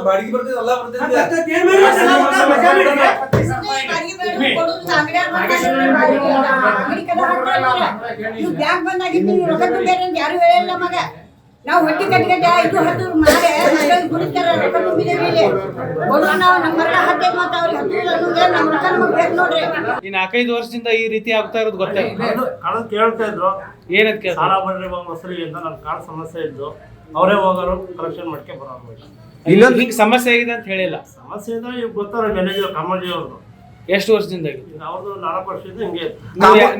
ಬಾಡಿಗೆ ಬರ್ತದೆ ಎಲ್ಲ ಬರ್ತದೆ ಬ್ಯಾಂಕ್ ಬಂದಾಗಿತ್ತು ರೊಕ್ಕ ತುಂಬ್ಯಾರ ಅಂತ ಯಾರು ಹೇಳಿಲ್ಲ ಮಗ. ನಾವು ಹೊಟ್ಟಿ ಕಟ್ಗಡ್ಡೆ ಇದು ಹತ್ತು ಮಾರೆ ಗುಡಿತಾರ ರೊಕ್ಕ ತುಂಬಿದೇವಿ ಇಲ್ಲಿ ಕೊಡುವ ನಾವು ನಮ್ಮ ಹತ್ತೆ ಮತ್ತು ಅವ್ರಿಗೆ ಹತ್ತು ನಮ್ಮ ರೊಕ್ಕ ನಮಗೆ ಬೇಕು ನೋಡ್ರಿ. ಈ 4-5 ವರ್ಷದಿಂದ ಈ ರೀತಿ ಆಗ್ತಾ ಇರೋದು ಗೊತ್ತೇ ಕೇಳ್ತಾ ಇದ್ರು ಏನಕ್ಕೆ ಸಾಲ ಬಡ್ರಿ ಮೊಸರಿಗೆ ಅಂತ ನನ್ನ ಕಾರ್ಡ್ ಸಮಸ್ಯೆ ಇದ್ದು ಅವರೇ ಹೋಗೋರು ಕಲೆಕ್ಷನ್ ಮಾಡ್ಕೆ ಬರೋರು. ಇಲ್ಲೊಂದು ಹಿಂಗೆ ಸಮಸ್ಯೆ ಆಗಿದೆ ಅಂತ ಹೇಳಿಲ್ಲ. ಸಮಸ್ಯೆ ಇದ್ರೆ ಈಗ ಗೊತ್ತಾರ ಮ್ಯಾನೇಜರ್ ಕಾಮರ್ಜಿ ಅವ್ರದ್ದು ಎಷ್ಟು ವರ್ಷದಿಂದ ಅವ್ರದ್ದು 4 ವರ್ಷದಿಂದ ಹಿಂಗೆ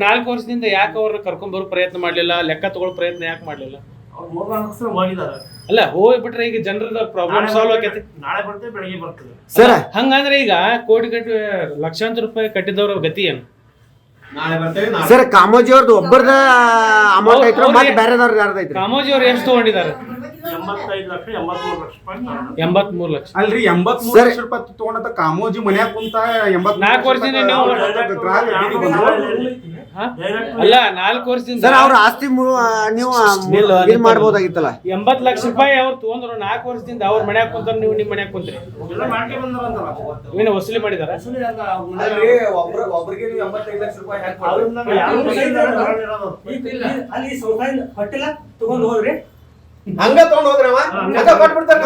4 ವರ್ಷದಿಂದ ಯಾಕೆ ಅವ್ರನ್ನ ಕರ್ಕೊಂಡ್ ಬರೋ ಪ್ರಯತ್ನ ಮಾಡ್ಲಿಲ್ಲ, ಲೆಕ್ಕ ತಗೊಳ್ಳೋ ಪ್ರಯತ್ನ ಯಾಕೆ ಮಾಡ್ಲಿಲ್ಲ? ಅವ್ರು 3-4 ಸಲ ಹೋಗಿದ್ದಾರೆ. ಅಲ್ಲ ಹೋಗ್ಬಿಟ್ರೆ ಈಗ ಜನರದ ಪ್ರಾಬ್ಲಮ್ ಸಾಲ್ವ್ ಆಕೈತಿ. ನಾಳೆ ಬರ್ತೇವೆ ಬೆಳಿಗ್ಗೆ ಬರ್ತದೆ ಸರ್. ಹಂಗಂದ್ರೆ ಈಗ ಕೋಟಿ ಲಕ್ಷಾಂತರ ರೂಪಾಯಿ ಕಟ್ಟಿದವ್ರ ಗತಿ ಏನು? ಸರ್ ಕಾಮೋಜಿ ಅವ್ರದ್ದು ಒಬ್ಬರದ ಅಮೌಂಟ್ ಐತ್ರ ಮತ್ತೆ ಬೇರೆದವ್ರದ್ದು ಯಾರ್ದು ಐತ್ರಿ? ಕಾಮೋಜಿ ಅವ್ರು ಎಷ್ಟು ತಗೊಂಡಿದ್ದಾರೆ? 85 ಲಕ್ಷ 83 ಲಕ್ಷ ರೂಪಾಯಿ. 83 ಲಕ್ಷ ಅಲ್ರಿ 83 ಲಕ್ಷ ರೂಪಾಯಿ ತಗೊಂಡ ಕಾಮೋಜಿ ಮನ್ಯಾಗ ಕುಂತ 4 ವರ್ಷದಿಂದ ನೀವು ಅಲ್ಲ 4 ವರ್ಷದಿಂದ ಸರ್ ಅವ್ರ ಆಸ್ತಿ ನೀವು ಇದು ಮಾಡ್ಬೋದಾಗಿತ್ತಲ್ಲ. 80 ಲಕ್ಷ ರೂಪಾಯಿ ಅವ್ರು ತಗೊಂಡ್ರು 4 ವರ್ಷದಿಂದ ಅವ್ರ ಮನ್ಯಾಗ ಕುಂತಾರ, ನೀವು ನಿಮ್ ಮನ್ಯಾಗ ಕುಂತ್ರಿ ಮಾಡ್ಕೆ ಬಂದಾರಂತಲ್ಲ ಏನು ವಸೂಲಿ ಮಾಡಿದಾರ? ಒಬ್ರಿಗೆ 85 ಲಕ್ಷ ರೂಪಾಯಿ ಅಲ್ಲಿ ಹೊಟ್ಟಿಲ್ಲ ತಗೊಂಡ್ ಹೋಗ್ರಿ ಹಂಗ ತಗೊಂಡ್ ಹೋದ್ರವ ಹಂಗ ಕೊಟ್ಬಿಡ್ತಾರ.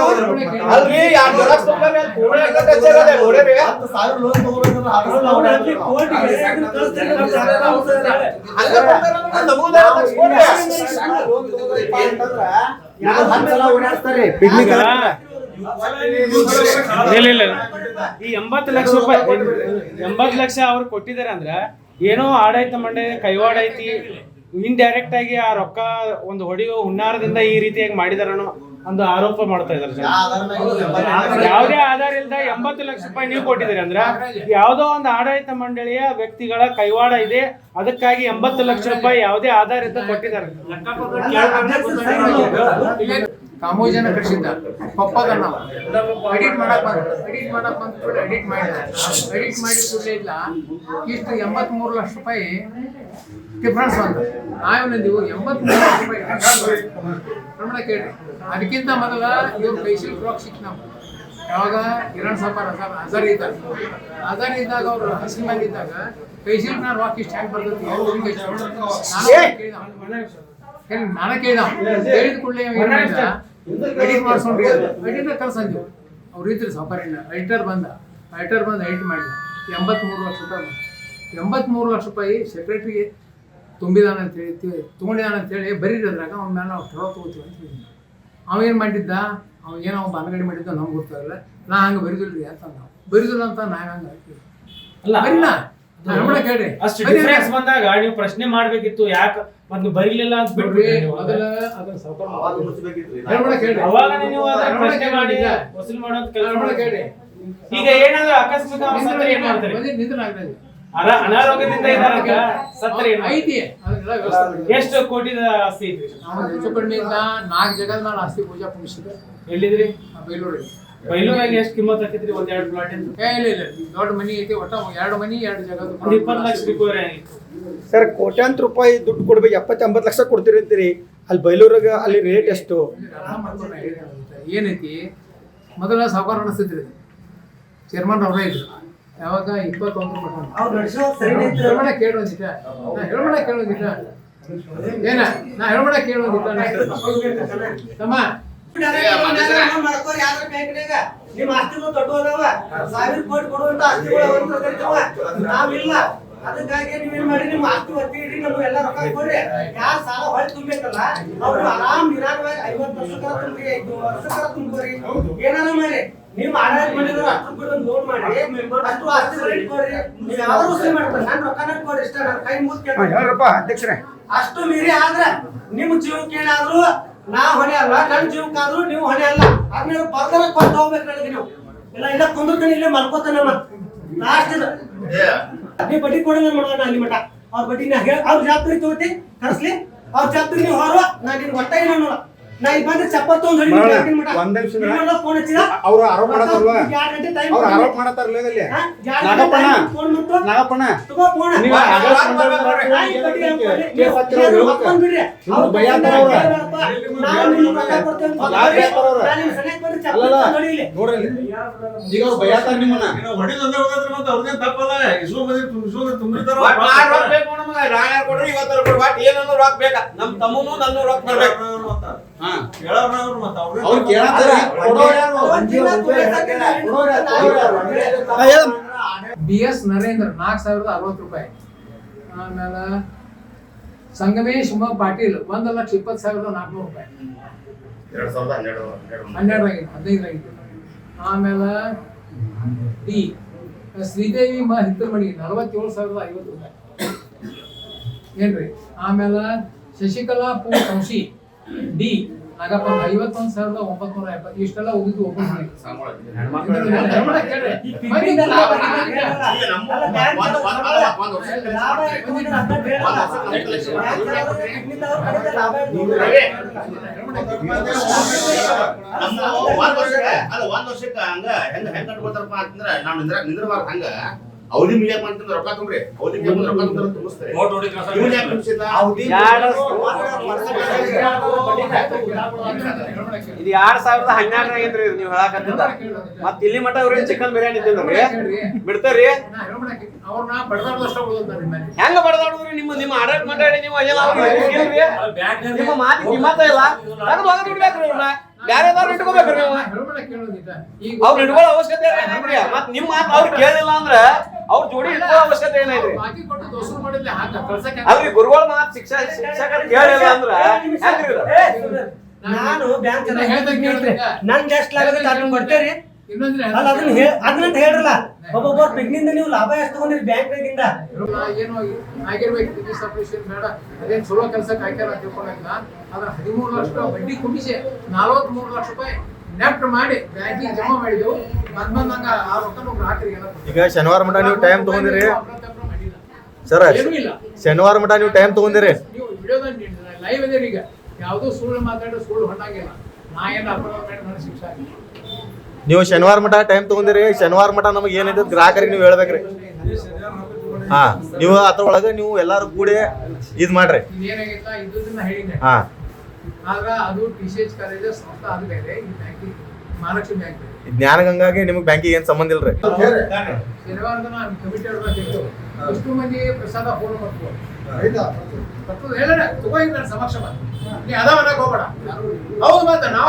ಅಲ್ರಿ ಯಾರು ಜೆರಾಕ್ಸ್ ತಗೊಂಡ್ರೆ ಕೋಣೆ ಕಟ್ಟಚ್ಚರದೆ ನೋಡ್ರಿ 10,000 ಲೋನ್ ತಗೋಬೇಕಂದ್ರೆ ಹಂಗ ಕೊಡ್ತಾರ. ನಮೂದ ಯಾರು 10 ಸಲ ಓಡಾಡ್ತಾರೆ ಪಿಕ್ನಿಕ್ ಇಲ್ಲ ಈ 80 ಲಕ್ಷ ರೂಪಾಯಿ 80 ಲಕ್ಷ ಅವ್ರು ಕೊಟ್ಟಿದ್ದಾರೆ ಅಂದ್ರ ಏನೋ ಆಡಾಯ್ತ ಮಂಡೆ ಕೈವಾಡ ಐತಿ. ಇಂಡೈರೆಕ್ಟ್ ಆಗಿ ಆ ರೊಕ್ಕ ಒಂದು ಹೊಡೆಯೋ ಹುನ್ನಾರದಿಂದ ಈ ರೀತಿಯಾಗಿ ಮಾಡಿದಾರ ಒಂದು ಆರೋಪ ಮಾಡ್ತಾ ಇದಾರೆ. ಯಾವುದೇ ಆಧಾರ ಇಲ್ಲದ 80 ಲಕ್ಷ ರೂಪಾಯಿ ನೀವು ಕೊಟ್ಟಿದ್ದೀರಿ ಅಂದ್ರ ಯಾವುದೋ ಒಂದು ಆಡಳಿತ ಮಂಡಳಿಯ ವ್ಯಕ್ತಿಗಳ ಕೈವಾಡ ಇದೆ, ಅದಕ್ಕಾಗಿ 80 ಲಕ್ಷ ರೂಪಾಯಿ ಯಾವುದೇ ಆಧಾರ ಇಲ್ಲದ ಕೊಟ್ಟಿದ್ದಾರೆ. ಕಾಮೋಜನ ಕಳಿಸಿದ್ದ ಪಪ್ಪಗ ನಾವು ಎಡಿಟ್ ಮಾಡಕ್ ಬಂದು ಎಡಿಟ್ ಮಾಡಿ ಕೂಡಲೇ ಇಲ್ಲ ಇಷ್ಟು 83 ಲಕ್ಷ ರೂಪಾಯಿ ಡಿಫ್ರೆನ್ಸ್ ಬಂತು. ನಾವೇನಂದೀವು 83 ಲಕ್ಷ ರೂಪಾಯಿ ಪ್ರಮಾಣ ಕೇಳ್ರಿ. ಅದಕ್ಕಿಂತ ಮೊದಲ ಇವ್ರು ಕೈಶಲ್ ಕ್ರಾಕ್ ಸಿಕ್ ನಾವು ಯಾವಾಗ ಕಿರಣ್ ಸಾಪಾರ್ ಹಜಾರ್ ಇದ್ದಾಗ ಅವ್ರು ಹಸಿ ಮೇಲೆ ಇದ್ದಾಗ ಕೈಶಲ್ ನಾನು ರಾಕ್ ಇಷ್ಟು ಹ್ಯಾಂಗ್ ಬರ್ತೈತಿ ನಾನು ಕೇಳಿದ ಹೇಳಿದ ಕೂಡಲೇ ಎಡಿಟ್ ಮಾಡ್ಸ್ಕೊಂಡ್ರಿ ಎಡಿಟರ್ ಕಳ್ಸಂದಿವು. ಅವ್ರು ಇದ್ರಿ ಸಾಪಾರಿನ ಎಡಿಟರ್ ಬಂದ ಎಡಿಟ್ ಮಾಡಿದ 83 ಲಕ್ಷ ರೂಪಾಯಿ 83 ಲಕ್ಷ ರೂಪಾಯಿ ಸೆಕ್ರೆಟ್ರಿಗೆ ತುಂಬಿದಾನ ಅಂತ ಹೇಳಿ ತೊಗೊಂಡಿದ್ದಾನ ಅಂತೇಳಿ ಬರೀದ್ರಾಗ ಅವ್ನ ಮೇಲೆ ನಾವು ಸ್ಥಳ ತೊಗೋತೀವಿ ಅಂತ ಹೇಳಿ ಅವೇನು ಮಾಡಿದ್ದ ಏನೋ ಬನಗಡಿ ಮಾಡಿದ್ದ ನಮ್ಗೆ ಗೊತ್ತಾಗಲ್ಲ. ನಾ ಹಂಗೆ ಬರಿದಿಲ್ರಿ ಅಂತ ನಾವು ಬರಿದಿಲ್ಲ ಅಂತ ನಾ ಹಂಗೆ ಹಾಕ್ತೀವಿ ಬರೀನಾ ಕೇಳ್ರಿ. ಅಷ್ಟು ಡಿಫರೆನ್ಸ್ ಬಂದಾಗ ನೀವು ಪ್ರಶ್ನೆ ಮಾಡ್ಬೇಕಿತ್ತು, ಯಾಕೆ ಮತ್ತೆ ಬರೀಲಿಲ್ಲ ಅಂತ ಬಿಟ್ರಿ. ಪ್ರಶ್ನೆ ಮಾಡಿ ವಸೂಲಿ ಮಾಡೋದು ಕೆಲಸ ಕೇಳಿ. ಈಗ ಏನಾದ್ರು ಆಕಸ್ಮಿಕ ಸತ್ತರೆ ಏನ್ ಮಾಡ್ತಾರೆ? ಅನಾರೋಗ್ಯದಿಂದ ಇದಾರ ಸತ್ತರೆ ಎಷ್ಟು ಕೋಟಿದ ಆಸ್ತಿ ಐತ್ರಿ? ಹೆಚ್ಚು ಕಡಿಮೆ 4 ಜಾಗದ ನಾನು ಆಸ್ತಿ ಪೂಜಾ ಪುಣಿಸಿದೆ. ಎಲ್ಲಿದ್ರಿ? ಬೈಲೂರಾಗ ಎಷ್ಟು ಕಿಮ್ಮತ್ ಹಾಕಿದ್ರಿ? 1-2 ಪ್ಲಾಟ್ ಇಲ್ಲ ದೊಡ್ಡ ಮನಿ ಐತಿ. ಒಟ್ಟ 2 ಮನಿ 2 ಜಾಗ 20 ಲಕ್ಷ ರಿಕವರಿ ಆಗಿತ್ತು. ಸರ್ ಕೋಟ್ಯಾಂತರ ರೂಪಾಯಿ ದುಡ್ಡು ಕೊಡ್ಬೇಕು, 70-80 ಲಕ್ಷ ಕೊಡ್ತೀರಿ ಅಂತೀರಿ. ಅಲ್ಲಿ ಬೈಲೂರಾಗ ಅಲ್ಲಿ ರೇಟ್ ಎಷ್ಟು ಏನೈತಿ? ಮೊದಲ ಸಾವುಕಾರ ಅನಿಸ್ತಿದ್ರಿ ಚೇರ್ಮನ್ ಅವ್ರೇ ಇದ್ರು. ಯಾವಾಗ 21 ಹೇಳಬೇಡ ಕೇಳೋದಿಟ್ಟ ಏನ ನಾ ಹೇಳಬೇಡ ಕೇಳೋದಿಟ್ಟ ತಮ್ಮ ನಿಮ್ ಆಸ್ತಿಗಳು ದೊಡ್ಡ ಅದಾವ 1000 ಕೋಟಿ ಕೊಡುವಂತ ಆಸ್ತಿಗಳು ನಾವಿಲ್ಲ. ಅದಕ್ಕಾಗಿ ನೀವೇನ್ ಮಾಡಿ ನಿಮ್ಮ ಆಸ್ತಿ ಒತ್ತಿ ಇಡ್ರಿ, ನಮ್ಗೆ ಎಲ್ಲ ರೊಕ್ಕ ಕೊಡ್ರಿ. ಯಾರು ಸಾಲ ಹೊಳೆ ತುಂಬೇಕಲ್ಲ ಅವ್ರು ಆರಾಮ್ ನಿರಾಳವಾಗಿ 50 ವರ್ಷಕ್ಕರ ತುಂಬ್ರಿ, 5 ವರ್ಷಕ್ಕರ ತುಂಬ್ರಿ, ಏನಾರ ಮಾಡಿ ನೀವು ಆಡಳಿತ ಮಾಡಿದ್ರು ಅಷ್ಟು ಕೂಡ ಲೋನ್ ಮಾಡಿ ಅಷ್ಟು ಆಸ್ತಿಗಳು ಇಟ್ಕೊಡ್ರಿ. ನೀವು ಯಾವ್ದು ವಸೂಲಿ ಮಾಡ್ತಾರೆ ನಾನು ರೊಕ್ಕನ ಕೊಡ್ರಿ ಇಷ್ಟ ನನ್ನ ಕೈ ಮುಗಿಸ್ಕೊಂಡು ಅಧ್ಯಕ್ಷರೇ. ಅಷ್ಟು ಮೀರಿ ಆದ್ರೆ ನಿಮ್ಮ ಜೀವಕ್ಕೆ ಏನಾದ್ರು ನಾ ಹೊಣೆ ಅಲ್ಲ, ನನ್ನ ಜೀವಕ್ಕಾದ್ರೂ ನೀವು ಹೊಣೆ ಅಲ್ಲ. ಅದನ್ನ ಬರ್ದನ ಕೊಟ್ಟು ಹೋಗ್ಬೇಕು ನನಗೆ ನೀವು ಇಲ್ಲ ಕುಂದ್ರತಾನೆ ಇಲ್ಲೇ ಮಲ್ಕೋತಾನೆ ಮತ್ತೆ ಲಾಸ್ಟ್ ನೀ ಬಡ್ಡಿ ಕೊಡಲ್ಲ ಮಾಡೋಣ ಅಲ್ಲಿ ಮಠ ಅವ್ರ ಬಡ್ಡಿ ನಾ ಹೇಳ ಅವ್ರ ಜವಾಬ್ದಾರಿ ತಗೋತಿ ಕರ್ಸ್ಲಿ ಅವ್ರ ಜವಾಬ್ದಾರಿ ನೀವು ಹೊರ ನಾ ನಿನ್ ಒಟ್ಟ ಏನೋ ನೋಡ ನಾ ಇಲ್ಲಿ ಬಂದ್ರೆ ಚಪ್ಪಲ್ ತಗೊಂಡ್ ಹೊಡಿ ಮಠ ಒಂದ್ ನಿಮಿಷ ಫೋನ್ ಹಚ್ಚಿದ ಅವ್ರು ಆರೋಪ ಮಾಡತ್ತಾರಲ್ವ 2 ಗಂಟೆ ಟೈಮ್ ಅವ್ರು ಆರೋಪ ಮಾಡತ್ತಾರಲ್ಲ ಇಲ್ಲಿ ನಾಗಪ್ಪಣ್ಣ ಫೋನ್ ಮಾಡ್ತು ನಾಗಪ್ಪಣ್ಣ ತಗೋ ಫೋನ್ ನೀವು ನೋಡ್ರಿ ಈಗ ಅವ್ರು ಬೈಯಾತಾರ ನಿಮ್ಮನ್ನ ರೊಕ್ಕ ಬೇಕಾ ನಮ್ ತಮ್ಮನು ನನ್ನ ರೊಕ್ಕ ಬರ್ಬೇಕು ಅವ್ರು ಕೇಳತ್ತಾರ BS ನರೇಂದ್ರ 4,060 ರೂಪಾಯಿ. ಆಮೇಲೆ ಸಂಗಮೇಶ್ ಪಾಟೀಲ್ 1,20,400 ರೂಪಾಯಿ. 12 15 ಆಮೇಲೆ ಡಿ ಶ್ರೀದೇವಿ ಹಿತ್ತಲ್ಮಣಿ 47,050 ರೂಪಾಯಿ ಏನ್ರಿ. ಆಮೇಲೆ ಶಶಿಕಲಾ ಪೂ ಕಂಶಿ ಡಿ ನಾಗಪ್ಪ 51,970 ಇಷ್ಟೆಲ್ಲ ಉಳಿದು ಓಪನ್ ಮಾಡಿ ಒಂದ್ ವರ್ಷಕ್ಕೆ ಹಂಗ ಹೆಂಗ್ ಕಟ್ಕೊತಾರಪ್ಪ ಅಂತಂದ್ರ ನಾವ್ ನಿಂದ್ರಬಾರ್ದು ಹಂಗ ಅವಧಿ ಮುಗಿಯಪ್ಪ ಅಂತಂದ್ರೆ ರೊಕ್ಕ ತುಂಬ್ರಿ ಅವಧಿ ರೊಕ್ಕ ತುಂಬಿಸ್ತಾರೆ ಇದು 2012 ಆಗೈತ್ರಿ ನೀವ್ ಹೇಳಾಕತ್ತಿದ್ದ ಮತ್ ಇಲ್ಲಿ ಮಠ ಅವ್ರೇನ್ ಚಿಕನ್ ಬಿರಿಯಾನಿ ತಿಂದ್ರಿ ಬಿಡ್ತಾರ್ರಿ ಅವ್ರನ್ನ ಬಡದಾಡದಷ್ಟ ಹೆಂಗ ಬಡದಾಡುದ್ರಿ ನಿಮ್ಮ ಆಡಾಟ ಮಾತಾಡಿ ನೀವು ನಿಮ್ಮ ಮಾತಿ ಕಿಮ್ಮತ್ತ ಇಲ್ಲ ತಗದು ಹೋಗದ್ ಬಿಡ್ಬೇಕ್ರಿ ಇವ್ರನ್ನ ಬ್ಯಾರೆದಾರು ಇಟ್ಕೋಬೇಕ್ರಿ ನೀವು ಅವ್ರು ಇಟ್ಕೊಳ್ಳೋ ಅವಶ್ಯಕತೆ ಏನೈತ್ರಿ ಮತ್ ನಿಮ್ ಮಾತು ಅವ್ರು ಕೇಳಿಲ್ಲ ಅಂದ್ರ ಅವ್ರ ಜೋಡಿ ಇಟ್ಕೊಳ್ಳೋ ಅವಶ್ಯಕತೆ ಏನೈತ್ರಿ ಅವ್ರಿಗೆ ಗುರುಗಳ ಮಾತು ಶಿಕ್ಷಕರು ಕೇಳಿಲ್ಲ ಅಂದ್ರ ಹೆಂಗ್ರಿ ನಾನು ಬ್ಯಾಂಕ್ ನನ್ಗೆ ಎಷ್ಟು ಲಾಭ ಕೊಡ್ತೇರಿ ಅಲ್ಲ ಅದನ್ನ ಹೇಳ್ರಲ್ಲ ಒಬ್ಬೊಬ್ಬರು ಪಿಗ್ನಿಂದ ನೀವು ಲಾಭ ಎಷ್ಟು ತಗೊಂಡಿರಿ ಬ್ಯಾಂಕ್ನಾಗಿಂದ ಏನು ಆಗಿರ್ಬೇಕು ಬಿಸ್ನೆಸ್ ಆಪರೇಷನ್ ಬೇಡ ಅದೇನ್ ಚಲೋ ಕೆಲಸಕ್ಕೆ ಹಾಕ್ಯಾರ ಅಂತ ತಿಳ್ಕೊಳಂಗಿಲ್ಲ ಆದ್ರೆ 13 ಲಕ್ಷ ಬಡ್ಡಿ ಕುಮಿಸಿ 43 ಲಕ್ಷ ರೂಪಾಯಿ ನೆಫ್ಟ್ ಮಾಡಿ ಬ್ಯಾಂಕಿಗೆ ಜಮಾ ಮಾಡಿದೆವು ಬಂದಂಗ ಆ ರೊಕ್ಕ ಗ್ರಾಹಕರಿಗೆ ಈಗ ಶನಿವಾರ ಮಠ ನೀವು ಟೈಮ್ ತಗೊಂಡಿರಿ ಸರ್ ಶನಿವಾರ ಮಠ ನೀವು ಟೈಮ್ ತಗೊಂಡಿರಿ ನೀವು ವಿಡಿಯೋದಲ್ಲಿ ಲೈವ್ ಅದೇರಿ ಈಗ ಯಾವುದೋ ಸುಳ್ಳು ಮಾತಾಡೋ ಸುಳ್ಳು ಹೊಂದಾಗಿಲ್ಲ ನಾ ಏನು ಅಪರಾಧ ಮಾಡಿ ನನಗೆ ಶಿಕ್ಷೆ ಆಗಿಲ್ಲ ನೀವು ಶನಿವಾರ ಮಠ ಟೈಮ್ ತಗೊಂಡಿರಿ ಶನಿವಾರ ಮಠ ನಮಗೆ ಏನೈತೆ ಗ್ರಾಹಕರಿಗೆ ನೀವು ಹೇಳ್ಬೇಕ್ರಿ ಹಾ ನೀವು ಅದ್ರೊಳಗೆ ನೀವು ಎಲ್ಲಾರು ಕೂಡಿ ಇದ್ ಮಾಡ್ರಿ ಏನಾಗೈತಾ ಇದನ್ನ ಹೇಳಿದ್ದೆ ಹಾ ಆದ್ರ ಅದು TCH ಕಾಲೇಜ್ ಸಂಸ್ಥೆ ಅದು ಬೇರೆ ಈ ಬ್ಯಾಂಕಿಂಗ್ ಮಹಾಲಕ್ಷ್ಮಿ ಬ್ಯಾಂಕ್ ಜ್ಞಾನಗಂಗಾಗಿ ನಿಮಗೆ ಬ್ಯಾಂಕಿಗೆ ಏನ್ ಸಂಬಂಧ ಇಲ್ರಿ ಶನಿವಾರ ದಿನ ಕಮಿಟಿ ಎಷ್ಟು ಮಂದಿ ಪ್ರಸಾದ ಫೋನ್ ಮಾಡ್ಬೋದು ಹೇಳ ತಗೋಗಿ ನಾನು ಸಮಕ್ಷ ನೀ ಅದಾವ ಹೋಗ್ಬೇಡ ಹೌದು ಮತ್ತೆ ನಾವು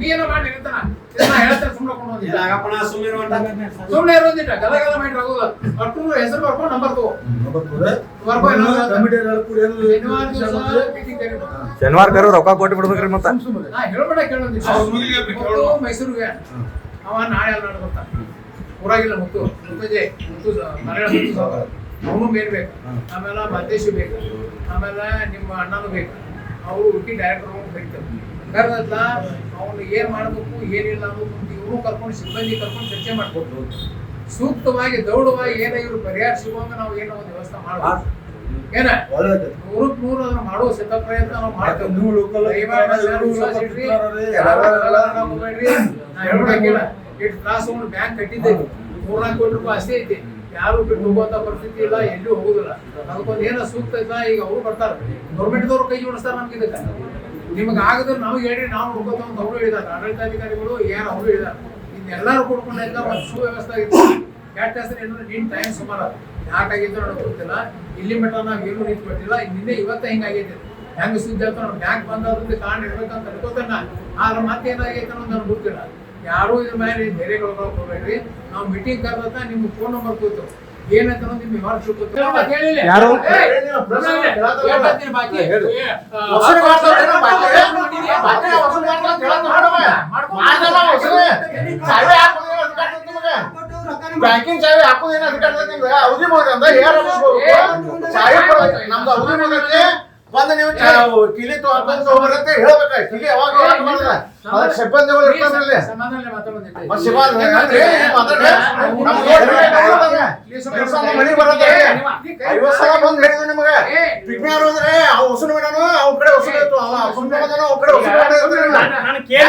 ನೀನು ಮಾಡಿ ಹೇಳ್ತಾರೆ ಸುಮ್ಮನೆ ಇರೋದಿಲ್ಲ ಗದಗದ ಮಾಡಿ ಆಗೋಲ್ಲ ಅಷ್ಟು ಹೆಸರು ಬರ್ಕೊಂಡು ನಂಬರ್ ತಗೋ ಶನಿವಾರ ಕರು ರೊಕ್ಕ ಕೊಟ್ಟು ಬಿಡ್ಬೇಕ್ರಿ ಮತ್ತ ಹೇಳ್ಬೇಡ ಕೇಳೋದಿಲ್ಲ ಮೈಸೂರಿಗೆ ಅವ ನಾಳೆ ಅಲ್ಲ ಬರ್ತ ಊರಾಗಿಲ್ಲ ಮುತ್ತು ಮುತ್ತಜೆ ಮುತ್ತು ಮರಳ ಮುತ್ತು ಸಾವುಕಾರ ಅವನು ಮೇನ್ ಬೇಕು ಆಮೇಲೆ ಮದ್ದೇಶು ಬೇಕು ಆಮೇಲೆ ನಿಮ್ಮ ಅಣ್ಣನೂ ಬೇಕು ಅವರು ಹುಟ್ಟಿ ಡೈರೆಕ್ಟರ್ ಕರಿತಾರೆ ಕರೆದಲ್ಲ ಅವನು ಏನ್ ಮಾಡ್ಬೇಕು ಏನಿಲ್ಲ ಅನ್ನೋದು ಇವರು ಕರ್ಕೊಂಡು ಸಿಬ್ಬಂದಿ ಕರ್ಕೊಂಡು ಚರ್ಚೆ ಮಾಡ್ಬೋದು ಸೂಕ್ತವಾಗಿ ದೌಡವಾಗಿ ಏನೋ ಇವ್ರು ಪರಿಹಾರ ಸಿಗುವಂಗ ನಾವು ಏನೋ ಒಂದು ವ್ಯವಸ್ಥೆ ಮಾಡ್ಬೋದು ಏನ 100% ಅದನ್ನ ಮಾಡುವ ಸಿದ್ಧ ಪ್ರಯತ್ನ ನಾವು ಮಾಡ್ತೇವೆ ಎಷ್ಟು ತ್ರಾಸ ಬ್ಯಾಂಕ್ ಕಟ್ಟಿದ್ದೇವೆ 3-4 ಕೋಟಿ ರೂಪಾಯಿ ಅಷ್ಟೇ ಐತಿ ಯಾರು ಬಿಟ್ಟು ಹೋಗುವಂತ ಪರಿಸ್ಥಿತಿ ಇಲ್ಲ ಎಲ್ಲೂ ಹೋಗುದಿಲ್ಲ ಅದಕ್ಕೊಂದು ಏನೋ ಸೂಕ್ತ ಇಲ್ಲ ಈಗ ಅವರು ಬರ್ತಾರೆ ಗೌರ್ಮೆಂಟ್ದವ್ರು ಕೈ ಜೋಡಿಸ್ತಾರೆ ನಮ್ಗೆ ಇದಕ್ಕೆ ನಿಮ್ಗೆ ಆಗದ್ರೆ ನಾವು ಹೇಳಿ ನಾವು ನೋಡ್ಕೋತ ಅಂತ ಅವರು ಹೇಳಿದಾರೆ ಆಡಳಿತಾಧಿಕಾರಿಗಳು ಏನು ಅವರು ಹೇಳಿದಾರೆ ಇನ್ನೆಲ್ಲರೂ ಕೊಡ್ಕೊಂಡೆಲ್ಲ ಒಂದು ಸುವ್ಯವಸ್ಥೆ ಆಗಿತ್ತು ಕೆಟ್ಟ ಹೆಸರು ಏನಂದ್ರೆ ನಿನ್ ಟೈಮ್ ಸುಮಾರು ಯಾಕಾಗಿತ್ತು ನನಗೆ ಗೊತ್ತಿಲ್ಲ ಇಲ್ಲಿ ಮಟ್ಟ ನಾವು ಏನು ರೀತಿ ಕೊಟ್ಟಿಲ್ಲ ನಿನ್ನೆ ಇವತ್ತ ಹಿಂಗಾಗೈತೆ ಹೆಂಗ ಸುದ್ದಿ ಆಯ್ತು ನಾವು ಬ್ಯಾಂಕ್ ಬಂದಾದ್ರಿಂದ ಕಾರಣ ಇರ್ಬೇಕಂತ ಅನ್ಕೋತಾನ ಆದ್ರೆ ಮತ್ತೇನಾಗೈತೆ ಅನ್ನೋದು ನನಗೆ ಗೊತ್ತಿಲ್ಲ ಯಾರು ಇದ್ರ ಮೇಲೆ ಬೇರೆ ಹೋಗ್ಬೇಡ್ರಿ ನಾವು ಮೀಟಿಂಗ್ ಕರೆದ ನಿಮ್ಗೆ ಫೋನ್ ನಂಬರ್ ಕೂತು ಏನಂತ ನಿಮ್ಗೆ ವ್ಯವಹಾರ ಬ್ಯಾಂಕಿಂಗ್ ಚಾವಿ ಹಾಕೋದೇನು ಅಧಿಕಾರ ನಿಮ್ಗೆ ಅವಧಿ ಮುಗಿದ ನಮ್ದು ಅವಧಿ ಮುಗಿದೈತಿ ಒಂದು ನೀವು ಕಿಲಿ ಹಾಕೊಂಡು ಹೋಗ್ಬರಂತ ಹೇಳ್ಬೇಕ ಕಿಲಿ ಯಾವಾಗ ಅದಕ್ಕೆ ಸಿಬ್ಬಂದಿಗಳು ಇರ್ತಾರಲ್ಲಿ ಸಮಾಧಾನ ಮಾತಾಡೋದಿಲ್ಲ. ಮತ್ತೆ ಸಿಬ್ಬಂದಿ ಅಂದ್ರೆ ಮಳಿ ಬರೋದ್ರೆ 50 ಸಲ ಬಂದು ಹೇಳಿದ್ರು ನಿಮಗೆ ವಿಜ್ಞಾನ ಅಂದ್ರೆ ಅವ್ ವಸೂಲು ಮಾಡೋನು ಅವ್ ಕಡೆ ವಸೂಲು ಇತ್ತು ಅವ ವಸೂಲು ಮಾಡೋನು ಅವ್ ಕಡೆ ವಸೂಲು ಮಾಡೋದಿಲ್ಲ ನಾನು ಕೇಳಿ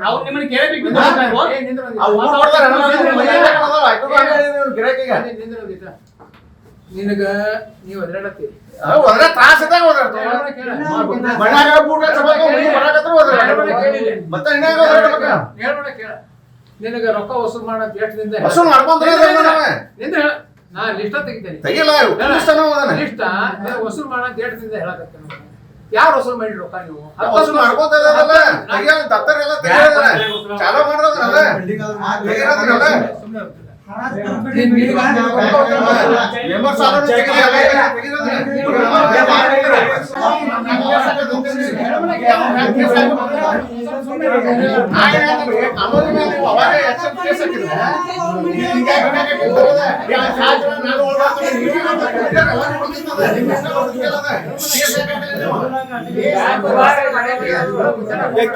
ಅವ್ರು ನಿಮ್ಮನ್ನ ಕೇಳಿ ನಿನಗ ನೀವು ಅದ್ರಾಡತ್ತೀರಿ ತ್ರಾಸ ಇದ್ದಾಗ ಮನ್ಯಾಗ ಬೂಟ ಮತ್ತೆ ಹೇಳ್ಬೇಡ ಕೇಳ. ನಿನಗ ರೊಕ್ಕ ವಸೂಲ್ ಮಾಡಂತ ಎಷ್ಟು ದಿನದ ವಸೂಲು ಮಾಡ್ಕೊಂಡ್ರೆ ನಿಂದ ನಾ ಲಿಸ್ಟ್ ತೆಗಿತೇನೆ. ತೆಗಿಲ್ಲ ಲಿಸ್ಟ್ ವಸೂಲ್ ಮಾಡಂತ ಎಷ್ಟು ದಿನದ ಹೇಳಕತ್ತೇನೆ. ಯಾರು ವಸೂಲ್ ಮಾಡಿ ರೊಕ್ಕ ನೀವು ವಸೂಲು ಮಾಡ್ಕೊಂತಲ್ಲ ದತ್ತರೆಲ್ಲ ಚಾಲೂ ಮಾಡೋದ್ರಲ್ಲ ತೆಗಿರೋದ್ರಲ್ಲ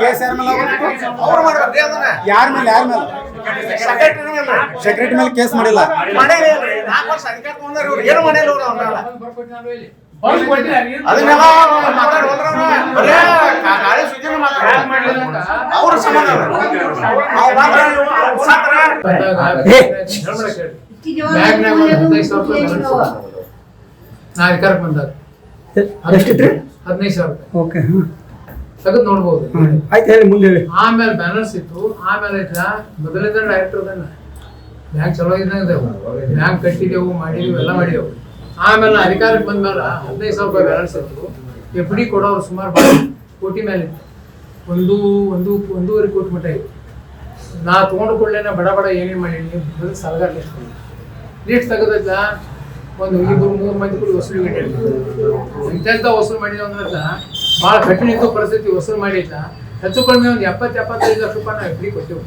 ಕೇಸ್ ಯಾರ ಮೇಲೆ ಸೆಕ್ರೆಟರಿ ಮೇಲೆ ಕೇಸ್ ಮಾಡಿಲ್ಲ. ಏನು ಮಾಡಿಲ್ಲ ಅದನ್ನೆಲ್ಲ ಗಾಳಿ ಸುದ್ದಿನ ಅವ್ರ ಸಮಾಧಾನ ನಾ ಅಧಿಕಾರಕ್ಕೆ ಬಂದಾಗ ಎಷ್ಟಿತ್ರಿ? 15,000 ರೂಪಾಯಿ ಓಕೆ ತೆಗೆದು ನೋಡ್ಬೋದು. ಆಯ್ತು ಹೇಳಿ ಮುಂದೆ ಹೇಳಿ. ಆಮೇಲೆ ಬ್ಯಾನರ್ಸ್ ಇತ್ತು. ಆಮೇಲೆ ಐತ್ಲ ಮೊದಲಿಂದ ಡೈರೆಕ್ಟರ್ ಬ್ಯಾಂಕ್ ಚಲೋ ಇದ್ದಂಗೆವು ಬ್ಯಾಂಕ್ ಕಟ್ಟಿದೆವು ಮಾಡಿದೆವು ಎಲ್ಲ ಮಾಡಿದೆವು. ಆಮೇಲೆ ಅಧಿಕಾರಕ್ಕೆ ಬಂದ್ಮೇಲೆ 15,000 ರೂಪಾಯಿ ಬ್ಯಾಲೆನ್ಸ್ ಇತ್ತು. ಎಫ್ ಡಿ ಕೊಡೋರು ಸುಮಾರು ಕೋಟಿ ಮೇಲೆ ಇತ್ತು. ಒಂದೂವರೆ ಕೋಟಿ ಮಟ್ಟ ಇತ್ತು. ನಾ ತೊಗೊಂಡು ಕೂಡಲೇ ಬಡ ಏನೇನು ಮಾಡೀನಿ ಸಾಲಗಾರ ಲಿಸ್ಟ್ ತೆಗೆದೈತ ಒಂದು 2-3 ಮಂದಿ ಕೂಡ ವಸೂಲಿ ಇಂಥ ವಸೂಲು ಮಾಡಿದ ಅಂದ್ರೆ ಭಾಳ ಕಠಿಣ ಇತ್ತು ಪರಿಸ್ಥಿತಿ. ವಸೂಲು ಮಾಡಿದ್ದ ಹೆಚ್ಚು ಕಡಿಮೆ ಒಂದು 70-75 ಲಕ್ಷ ರೂಪಾಯಿ ನಾವು ಎಫ್ ಡಿ ಕೊಟ್ಟೆವು.